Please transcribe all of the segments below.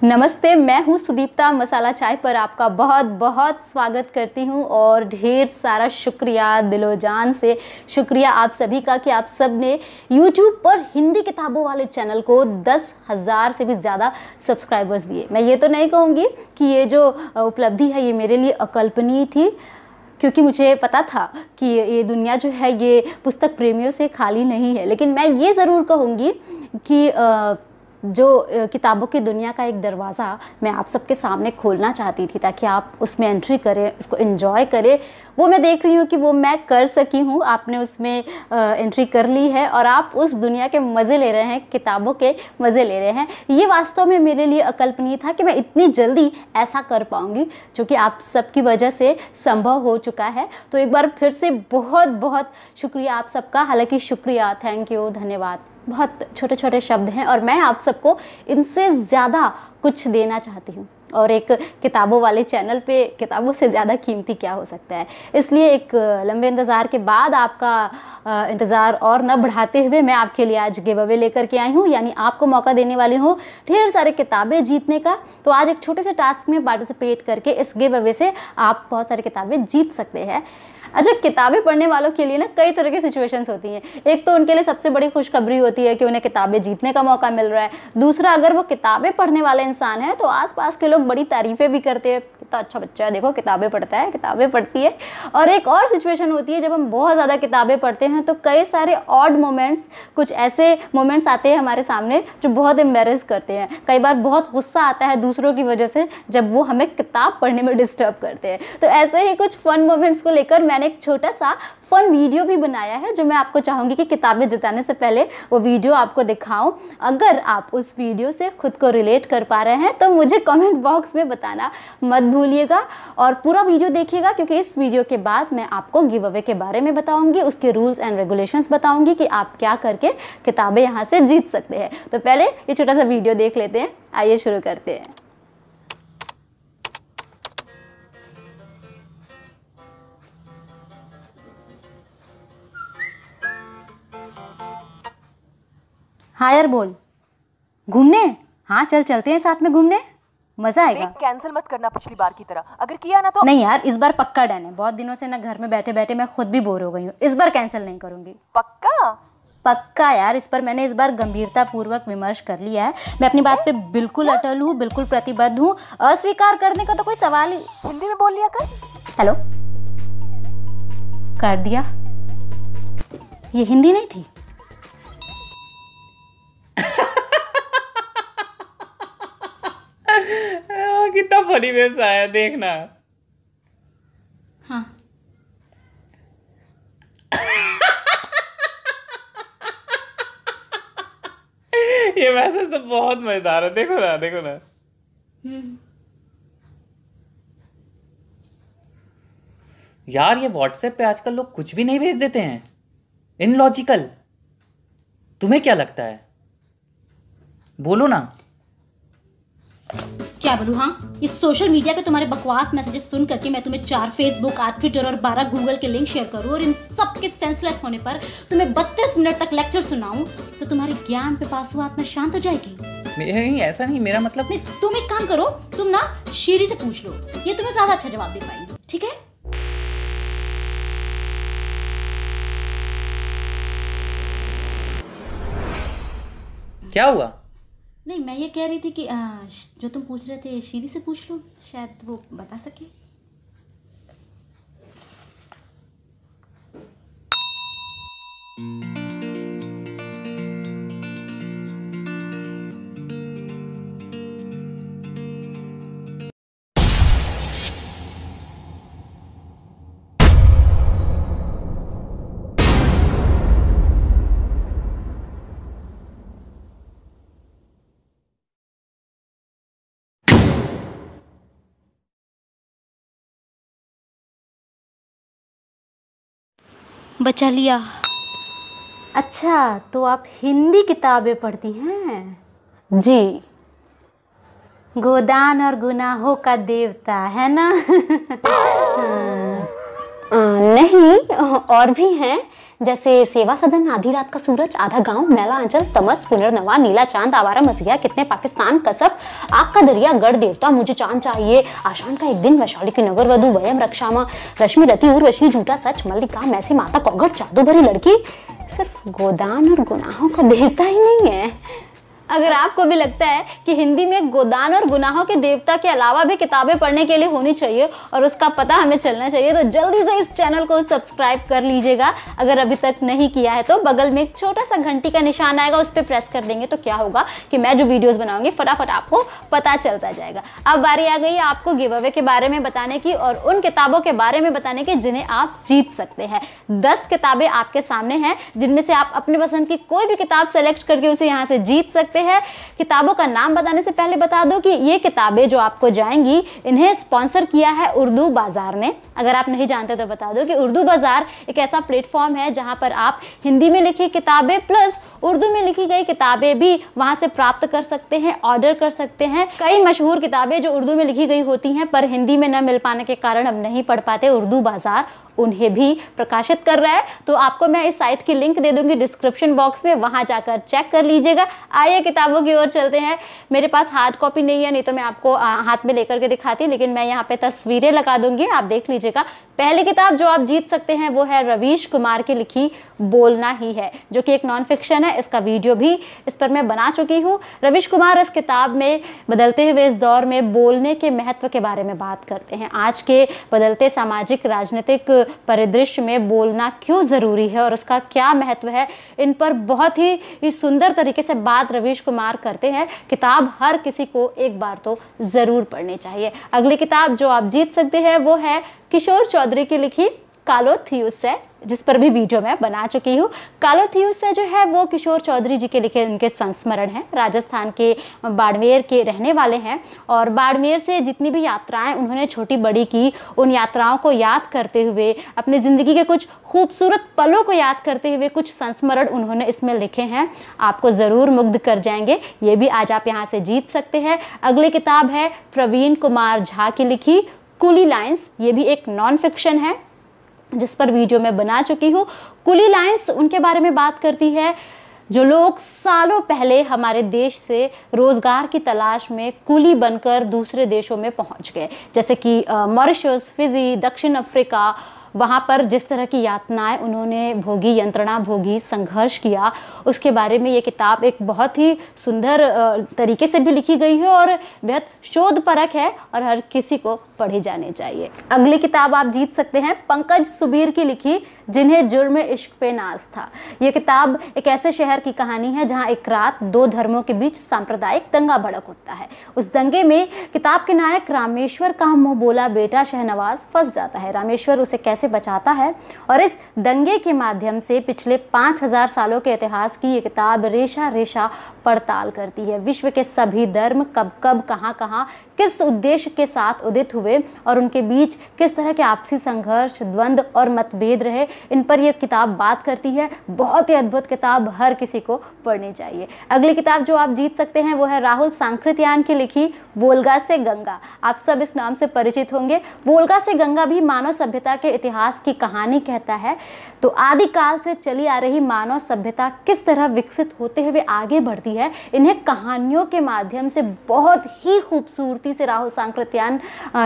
नमस्ते, मैं हूँ सुदीप्ता। मसाला चाय पर आपका बहुत बहुत स्वागत करती हूँ और ढेर सारा शुक्रिया, दिलो जान से शुक्रिया आप सभी का कि आप सब ने YouTube पर हिंदी किताबों वाले चैनल को 10,000 से भी ज़्यादा सब्सक्राइबर्स दिए। मैं ये तो नहीं कहूँगी कि ये जो उपलब्धि है ये मेरे लिए अकल्पनीय थी, क्योंकि मुझे पता था कि ये दुनिया जो है ये पुस्तक प्रेमियों से खाली नहीं है। लेकिन मैं ये ज़रूर कहूँगी कि जो किताबों की दुनिया का एक दरवाज़ा मैं आप सबके सामने खोलना चाहती थी ताकि आप उसमें एंट्री करें, उसको एंजॉय करें। वो मैं देख रही हूँ कि वो मैं कर सकी हूँ। आपने उसमें एंट्री कर ली है और आप उस दुनिया के मज़े ले रहे हैं, किताबों के मज़े ले रहे हैं। ये वास्तव में मेरे लिए अकल्पनीय था कि मैं इतनी जल्दी ऐसा कर पाऊँगी, जो कि आप सबकी वजह से संभव हो चुका है। तो एक बार फिर से बहुत बहुत शुक्रिया आप सबका। हालांकि शुक्रिया, थैंक यू, धन्यवाद बहुत छोटे छोटे शब्द हैं और मैं आप सबको इनसे ज़्यादा कुछ देना चाहती हूँ। और एक किताबों वाले चैनल पे किताबों से ज़्यादा कीमती क्या हो सकता है। इसलिए एक लंबे इंतज़ार के बाद आपका इंतज़ार और न बढ़ाते हुए मैं आपके लिए आज गिव अवे लेकर के आई हूँ, यानी आपको मौका देने वाली हूँ ढेर सारे किताबें जीतने का। तो आज एक छोटे से टास्क में पार्टिसिपेट करके इस गिव अवे से आप बहुत सारी किताबें जीत सकते हैं। अच्छा, किताबें पढ़ने वालों के लिए ना कई तरह की सिचुएशंस होती हैं। एक तो उनके लिए सबसे बड़ी खुशखबरी होती है कि उन्हें किताबें जीतने का मौका मिल रहा है। दूसरा, अगर वो किताबें पढ़ने वाला इंसान है तो आसपास के लोग बड़ी तारीफें भी करते हैं, कितना अच्छा बच्चा है, देखो किताबें पढ़ता है, किताबें पढ़ती है। और एक और सिचुएशन होती है जब हम बहुत ज़्यादा किताबें पढ़ते हैं तो कई सारे ऑड मोमेंट्स, कुछ ऐसे मोमेंट्स आते हैं हमारे सामने जो बहुत एम्बैरेस करते हैं। कई बार बहुत गुस्सा आता है दूसरों की वजह से जब वो हमें किताब पढ़ने में डिस्टर्ब करते हैं। तो ऐसे ही कुछ फन मोमेंट्स को लेकर मैंने एक छोटा सा फन वीडियो भी बनाया है, जो मैं आपको चाहूँगी कि किताबें जिताने से पहले वो वीडियो आपको दिखाऊं। अगर आप उस वीडियो से खुद को रिलेट कर पा रहे हैं तो मुझे कमेंट बॉक्स में बताना मत भूलिएगा और पूरा वीडियो देखिएगा, क्योंकि इस वीडियो के बाद मैं आपको गिव अवे के बारे में बताऊंगी, उसके रूल्स एंड रेगुलेशंस बताऊंगी कि आप क्या करके किताबें यहाँ से जीत सकते हैं। तो पहले ये छोटा सा वीडियो देख लेते हैं, आइए शुरू करते हैं। हाँ यार, बोल। घूमने? हाँ चल, चलते हैं साथ में घूमने, मजा आएगा। कैंसिल मत करना पिछली बार की तरह, अगर किया ना तो। नहीं यार, इस बार पक्का डन है। बहुत दिनों से ना घर में बैठे बैठे मैं खुद भी बोर हो गई हूँ। इस बार कैंसिल नहीं करूंगी। पक्का? पक्का यार, मैंने इस बार गंभीरता पूर्वक विमर्श कर लिया है। मैं अपनी बात पे बिल्कुल अटल हूँ, बिल्कुल प्रतिबद्ध हूँ। अस्वीकार करने का तो कोई सवाल ही। हिंदी में बोल लिया कर। हेलो, कर दिया। ये हिंदी नहीं थी। कितना फनी वेब्स आया, देखना। हाँ ये मैसेज तो बहुत मजेदार है, देखो ना, देखो ना। यार ये व्हाट्सएप पे आजकल लोग कुछ भी नहीं भेज देते हैं, इनलॉजिकल। तुम्हें क्या लगता है? बोलो ना। क्या बोलूँ? हाँ, इस सोशल मीडिया के तुम्हारे बकवास मैसेजेस सुन करके मैं तुम्हें 4 फेसबुक, 8 ट्विटर और 12 गूगल के लिंक शेयर करूँ और इन सब के सेंसलेस होने पर तुम्हें 32 मिनट तक लेक्चर सुनाऊं तो तुम्हारी ज्ञान पे पासु आत्मा शांत हो जाएगी? नहीं, ऐसा नहीं, मेरा मतलब। नहीं, तुम एक काम करो, तुम ना शीरी से पूछ लो, ये तुम्हें ज्यादा अच्छा जवाब दे पाएंगे, ठीक है? क्या हुआ? नहीं, मैं ये कह रही थी कि जो तुम पूछ रहे थे शीरी से पूछ लो, शायद वो बता सके। बचा लिया। अच्छा, तो आप हिंदी किताबें पढ़ती हैं? जी, गोदान और गुनाहों का देवता है ना? नहीं, और भी हैं, जैसे सेवा सदन, आधी रात का सूरज, आधा गांव, मैला आंचल, तमस, पुनर्नवा, नीला चांद, आवारा मसीहा, कितने पाकिस्तान, कसब, आग का दरिया, गढ़ देवता, मुझे चांद चाहिए, आशान का एक दिन, वैशाली की नगर वधु, वयम रक्षामा, रश्मि रति, उर्वशी, झूठा सच, मल्लिका, मैसी माता, कौगट, जादू भरी लड़की। सिर्फ गोदान और गुनाहों का देवता ही नहीं है। अगर आपको भी लगता है कि हिंदी में गोदान और गुनाहों के देवता के अलावा भी किताबें पढ़ने के लिए होनी चाहिए और उसका पता हमें चलना चाहिए, तो जल्दी से इस चैनल को सब्सक्राइब कर लीजिएगा। अगर अभी तक नहीं किया है तो बगल में एक छोटा सा घंटी का निशान आएगा, उस पर प्रेस कर देंगे तो क्या होगा कि मैं जो वीडियोस बनाऊंगी फटाफट आपको पता चलता जाएगा। अब बारी आ गई आपको गिव अवे के बारे में बताने की और उन किताबों के बारे में बताने की जिन्हें आप जीत सकते हैं। 10 किताबें आपके सामने हैं, जिनमें से आप अपनी पसंद की कोई भी किताब सेलेक्ट करके उसे यहाँ से जीत सकते हैं। किताबों का नाम बताने से पहले बता दो कि ये किताबें जो आपको जाएंगी, इन्हें स्पॉन्सर किया है उर्दू बाजार ने। अगर आप नहीं जानते तो बता दो कि उर्दू बाजार एक ऐसा प्लेटफॉर्म है जहां पर आप हिंदी में लिखी किताबें प्लस उर्दू में लिखी गई किताबें भी वहां से प्राप्त कर सकते हैं, ऑर्डर कर सकते हैं। कई मशहूर किताबें जो उर्दू में लिखी गई होती हैं पर हिंदी में न मिल पाने के कारण अब नहीं पढ़ पाते, उर्दू बाजार उन्हें भी प्रकाशित कर रहा है। तो आपको मैं इस साइट की लिंक दे दूंगी डिस्क्रिप्शन बॉक्स में, वहां जाकर चेक कर लीजिएगा। आइए किताबों की ओर चलते हैं। मेरे पास हार्ड कॉपी नहीं है, नहीं तो मैं आपको हाथ में लेकर के दिखाती, लेकिन मैं यहाँ पे तस्वीरें लगा दूंगी, आप देख लीजिएगा। पहली किताब जो आप जीत सकते हैं वो है रवीश कुमार की लिखी बोलना ही है, जो कि एक नॉन फिक्शन है। इसका वीडियो भी इस पर मैं बना चुकी हूँ। रवीश कुमार इस किताब में बदलते हुए इस दौर में बोलने के महत्व के बारे में बात करते हैं। आज के बदलते सामाजिक राजनीतिक परिदृश्य में बोलना क्यों ज़रूरी है और उसका क्या महत्व है, इन पर बहुत ही सुंदर तरीके से बात रवीश कुमार करते हैं। किताब हर किसी को एक बार तो ज़रूर पढ़नी चाहिए। अगली किताब जो आप जीत सकते हैं वो है किशोर चौधरी की लिखी कालोथियुस है, जिस पर भी वीडियो मैं बना चुकी हूँ। कालोथियुस जो है वो किशोर चौधरी जी के लिखे उनके संस्मरण हैं। राजस्थान के बाड़मेर के रहने वाले हैं और बाड़मेर से जितनी भी यात्राएं उन्होंने छोटी बड़ी की, उन यात्राओं को याद करते हुए, अपनी ज़िंदगी के कुछ खूबसूरत पलों को याद करते हुए कुछ संस्मरण उन्होंने इसमें लिखे हैं। आपको ज़रूर मुग्ध कर जाएंगे, ये भी आज आप यहाँ से जीत सकते हैं। अगली किताब है प्रवीण कुमार झा की लिखी कुली लाइन्स, ये भी एक नॉन फिक्शन है जिस पर वीडियो मैं बना चुकी हूँ। कुली लाइन्स उनके बारे में बात करती है जो लोग सालों पहले हमारे देश से रोज़गार की तलाश में कुली बनकर दूसरे देशों में पहुंच गए, जैसे कि मॉरिशस, फिजी, दक्षिण अफ्रीका। वहाँ पर जिस तरह की यातनाएं उन्होंने भोगी, यंत्रणा भोगी, संघर्ष किया, उसके बारे में ये किताब एक बहुत ही सुंदर तरीके से भी लिखी गई है और बेहद शोधपरक है और हर किसी को पढ़ी जानी चाहिए। अगली किताब आप जीत सकते हैं पंकज सुबीर की लिखी जिन्हें जुर्म इश्क पे नाज था। ये किताब एक ऐसे शहर की कहानी है जहाँ एक रात दो धर्मों के बीच सांप्रदायिक दंगा भड़क उठता है। उस दंगे में किताब के नायक रामेश्वर का मुंह बोला बेटा शहनवाज फंस जाता है। रामेश्वर उसे कैसे बचाता है और इस दंगे के माध्यम से पिछले 5000 सालों के इतिहास की ये किताब रेशा रेशा पड़ताल करती है। विश्व के सभी धर्म कब कब कहाँ किस उद्देश्य के साथ उदित हुए और उनके बीच किस तरह के आपसी संघर्ष, द्वंद्व और मतभेद रहे, इन पर यह किताब बात करती है। बहुत ही अद्भुत किताब, हर किसी को पढ़नी चाहिए। अगली किताब जो आप जीत सकते हैं वो है राहुल सांकृत्यायन की लिखी वोल्गा से गंगा। आप सब इस नाम से परिचित होंगे। वोल्गा से गंगा भी मानव सभ्यता के इतिहास की कहानी कहता है। तो आदिकाल से चली आ रही मानव सभ्यता किस तरह विकसित होते हुए आगे बढ़ती है, इन्हें कहानियों के माध्यम से बहुत ही खूबसूरती से राहुल सांकृत्यायन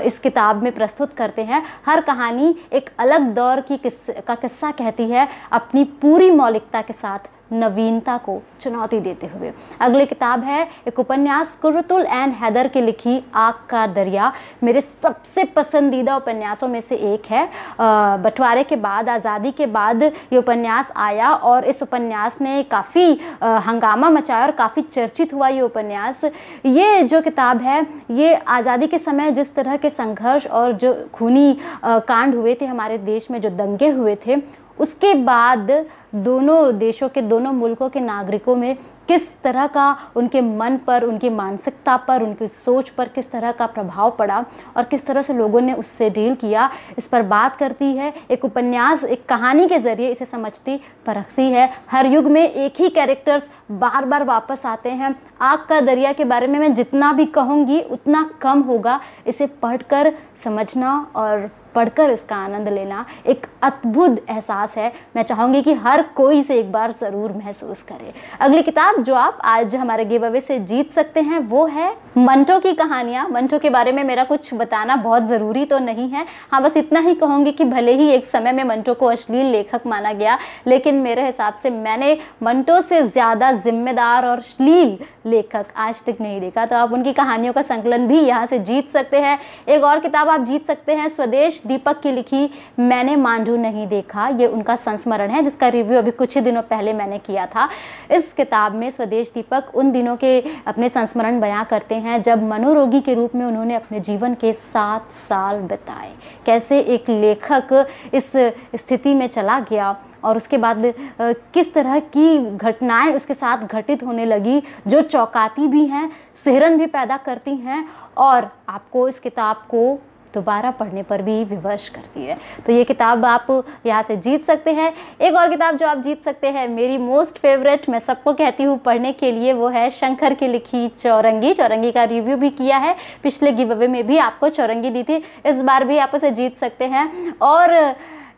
इस किताब में प्रस्तुत करते हैं। हर कहानी एक अलग दौर की किस्सा कहती है, अपनी पूरी मौलिकता के साथ नवीनता को चुनौती देते हुए। अगली किताब है एक उपन्यास कुर्रतुल एन हैदर की लिखी आग का दरिया। मेरे सबसे पसंदीदा उपन्यासों में से एक है। बंटवारे के बाद, आज़ादी के बाद ये उपन्यास आया और इस उपन्यास ने काफ़ी हंगामा मचाया और काफ़ी चर्चित हुआ ये उपन्यास। ये जो किताब है ये आज़ादी के समय जिस तरह के संघर्ष और जो खूनी कांड हुए थे हमारे देश में, जो दंगे हुए थे, उसके बाद दोनों देशों के, दोनों मुल्कों के नागरिकों में किस तरह का उनके मन पर, उनकी मानसिकता पर, उनकी सोच पर किस तरह का प्रभाव पड़ा और किस तरह से लोगों ने उससे डील किया, इस पर बात करती है। एक उपन्यास एक कहानी के ज़रिए इसे समझती परखती है। हर युग में एक ही कैरेक्टर्स बार बार वापस आते हैं। आग का दरिया के बारे में मैं जितना भी कहूँगी उतना कम होगा। इसे पढ़कर समझना और पढ़कर इसका आनंद लेना एक अद्भुत एहसास है। मैं चाहूँगी कि हर कोई इसे एक बार ज़रूर महसूस करे। अगली किताब जो आप आज हमारे गिव अवे से जीत सकते हैं वो है मंटो की कहानियाँ। मंटो के बारे में मेरा कुछ बताना बहुत ज़रूरी तो नहीं है, हाँ बस इतना ही कहूँगी कि भले ही एक समय में मंटो को अश्लील लेखक माना गया, लेकिन मेरे हिसाब से मैंने मंटो से ज़्यादा जिम्मेदार और अश्लील लेखक आज तक नहीं देखा। तो आप उनकी कहानियों का संकलन भी यहाँ से जीत सकते हैं। एक और किताब आप जीत सकते हैं, स्वदेश दीपक की लिखी मैंने मांडू नहीं देखा। ये उनका संस्मरण है जिसका रिव्यू अभी कुछ ही दिनों पहले मैंने किया था। इस किताब में स्वदेश दीपक उन दिनों के अपने संस्मरण बयां करते हैं जब मनोरोगी के रूप में उन्होंने अपने जीवन के 7 साल बिताए। कैसे एक लेखक इस स्थिति में चला गया और उसके बाद किस तरह की घटनाएं उसके साथ घटित होने लगी जो चौंकाती भी हैं, सिहरन भी पैदा करती हैं और आपको इस किताब को दोबारा पढ़ने पर भी विवश करती है। तो ये किताब आप यहाँ से जीत सकते हैं। एक और किताब जो आप जीत सकते हैं, मेरी मोस्ट फेवरेट, मैं सबको कहती हूँ पढ़ने के लिए, वो है शंकर की लिखी चौरंगी। चौरंगी का रिव्यू भी किया है, पिछले गिव अवे में भी आपको चौरंगी दी थी, इस बार भी आप उसे जीत सकते हैं। और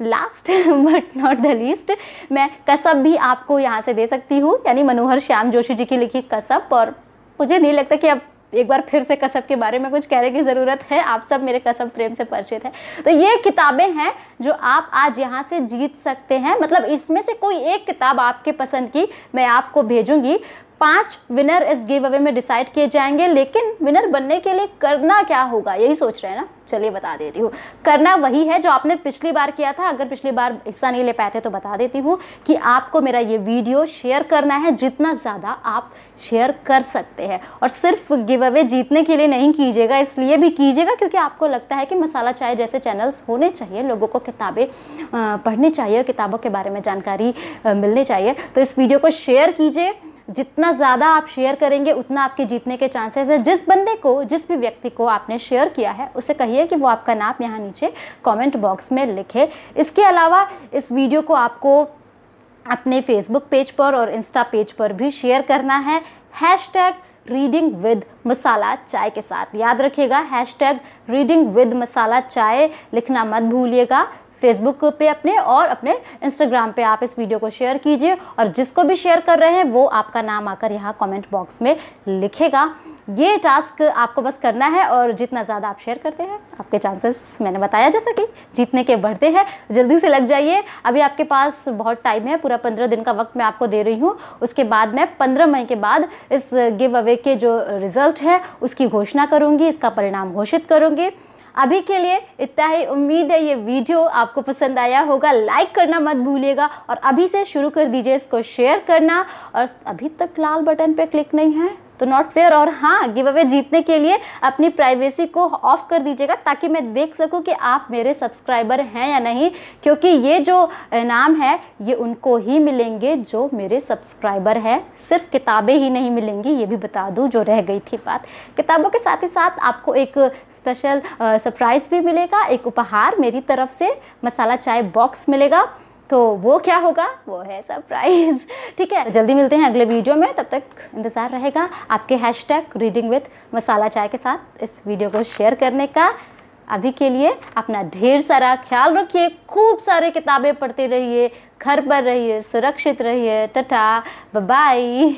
last but not the least, मैं कसब भी आपको यहाँ से दे सकती हूँ, यानी मनोहर श्याम जोशी जी की लिखी कसब। और मुझे नहीं लगता कि अब एक बार फिर से कसब के बारे में कुछ कहने की ज़रूरत है, आप सब मेरे कसब प्रेम से परिचित हैं। तो ये किताबें हैं जो आप आज यहाँ से जीत सकते हैं। मतलब इसमें से कोई एक किताब आपके पसंद की मैं आपको भेजूंगी। 5 विनर इस गिव अवे में डिसाइड किए जाएंगे, लेकिन विनर बनने के लिए करना क्या होगा, यही सोच रहे हैं ना? चलिए बता देती हूँ। करना वही है जो आपने पिछली बार किया था। अगर पिछली बार हिस्सा नहीं ले पाए थे तो बता देती हूँ कि आपको मेरा ये वीडियो शेयर करना है, जितना ज़्यादा आप शेयर कर सकते हैं। और सिर्फ गिव अवे जीतने के लिए नहीं कीजिएगा, इसलिए भी कीजिएगा क्योंकि आपको लगता है कि मसाला चाय जैसे चैनल्स होने चाहिए, लोगों को किताबें पढ़नी चाहिए, किताबों के बारे में जानकारी मिलनी चाहिए। तो इस वीडियो को शेयर कीजिए, जितना ज़्यादा आप शेयर करेंगे उतना आपके जीतने के चांसेस है। जिस बंदे को, जिस भी व्यक्ति को आपने शेयर किया है उसे कहिए कि वो आपका नाम यहाँ नीचे कमेंट बॉक्स में लिखे। इसके अलावा इस वीडियो को आपको अपने फेसबुक पेज पर और इंस्टा पेज पर भी शेयर करना है, #रीडिंग विद मसाला चाय के साथ। याद रखिएगा, #रीडिंग विद मसाला चाय लिखना मत भूलिएगा। फेसबुक पे अपने और अपने इंस्टाग्राम पे आप इस वीडियो को शेयर कीजिए और जिसको भी शेयर कर रहे हैं वो आपका नाम आकर यहाँ कमेंट बॉक्स में लिखेगा। ये टास्क आपको बस करना है और जितना ज़्यादा आप शेयर करते हैं आपके चांसेस, मैंने बताया जैसा कि जीतने के बढ़ते हैं। जल्दी से लग जाइए, अभी आपके पास बहुत टाइम है, पूरा 15 दिन का वक्त मैं आपको दे रही हूँ। उसके बाद मैं 15 मई के बाद इस गिव अवे के जो रिजल्ट है उसकी घोषणा करूँगी, इसका परिणाम घोषित करूँगी। अभी के लिए इतना ही। उम्मीद है ये वीडियो आपको पसंद आया होगा। लाइक करना मत भूलिएगा और अभी से शुरू कर दीजिए इसको शेयर करना। और अभी तक लाल बटन पे क्लिक नहीं है तो नॉट फेयर। और हाँ, गिव अवे जीतने के लिए अपनी प्राइवेसी को ऑफ कर दीजिएगा ताकि मैं देख सकूं कि आप मेरे सब्सक्राइबर हैं या नहीं, क्योंकि ये जो इनाम है ये उनको ही मिलेंगे जो मेरे सब्सक्राइबर है। सिर्फ किताबें ही नहीं मिलेंगी, ये भी बता दूं, जो रह गई थी बात। किताबों के साथ ही साथ आपको एक स्पेशल सरप्राइज भी मिलेगा, एक उपहार मेरी तरफ से मसाला चाय बॉक्स मिलेगा। तो वो क्या होगा, वो है सरप्राइज। ठीक है, जल्दी मिलते हैं अगले वीडियो में। तब तक इंतज़ार रहेगा आपके #रीडिंग विद मसाला चाय के साथ इस वीडियो को शेयर करने का। अभी के लिए अपना ढेर सारा ख्याल रखिए, खूब सारे किताबें पढ़ते रहिए, घर पर रहिए, सुरक्षित रहिए। Tata, bye bye.